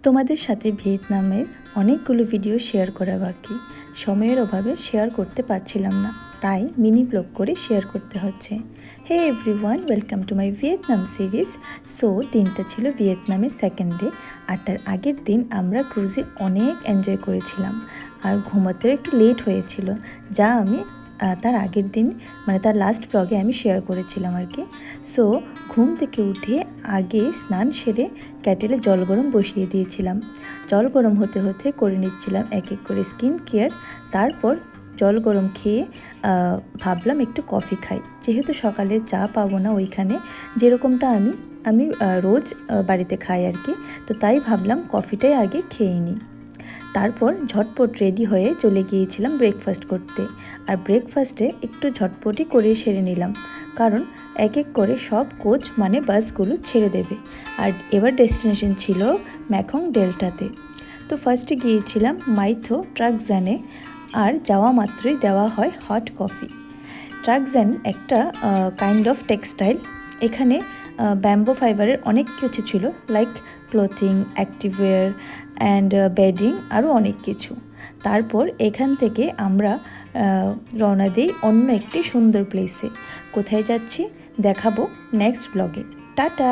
তোমাদের সাথে ভিয়েতনামের অনেকগুলো ভিডিও শেয়ার করা বাকি, সময়ের অভাবে শেয়ার করতে পারছিলাম না, তাই মিনি ব্লগ করে শেয়ার করতে হচ্ছে। Hey everyone, welcome to my Vietnam series. So দিনটা ছিল ভিয়েতনামের সেকেন্ড ডে, আর তার আগের দিন আমরা ক্রুজে অনেক এনজয় করেছিলাম, আর ঘুমাতেও একটু লেট হয়েছিল, যা আমি তার আগের দিন মানে তার লাস্ট ব্লগে আমি শেয়ার করেছিলাম আর কি। সো ঘুম থেকে উঠে আগে স্নান সেরে ক্যাটেলে জল গরম বসিয়ে দিয়েছিলাম। জল গরম হতে হতে করে নিচ্ছিলাম এক এক করে স্কিন কেয়ার। তারপর জল গরম খেয়ে ভাবলাম একটু কফি খাই, যেহেতু সকালে চা পাবো না ওইখানে, যেরকমটা আমি রোজ বাড়িতে খাই আর কি। তো তাই ভাবলাম কফিটাই আগে খেয়ে নিই। তারপর ঝটপট রেডি হয়ে চলে গিয়েছিলাম ব্রেকফাস্ট করতে, আর ব্রেকফাস্টে একটু ঝটপটই করে সেরে নিলাম, কারণ এক এক করে সব কোচ মানে বাসগুলো ছেড়ে দেবে, আর এবার ডেস্টিনেশন ছিল ম্যাকং ডেল্টাতে। তো ফার্স্টে গিয়েছিলাম মাইথো ট্রাকজানে, আর যাওয়া মাত্রই দেওয়া হয় হট কফি। ট্রাকজান একটা কাইন্ড অফ টেক্সটাইল, এখানে ব্যাম্বো ফাইবারের অনেক কিছু ছিল, like clothing, activewear and bedding, আরও অনেক কিছু। তারপর এখান থেকে আমরা রওনা দিই অন্য একটি সুন্দর প্লেসে। কোথায় যাচ্ছি দেখাবো নেক্সট ব্লগে। টাটা।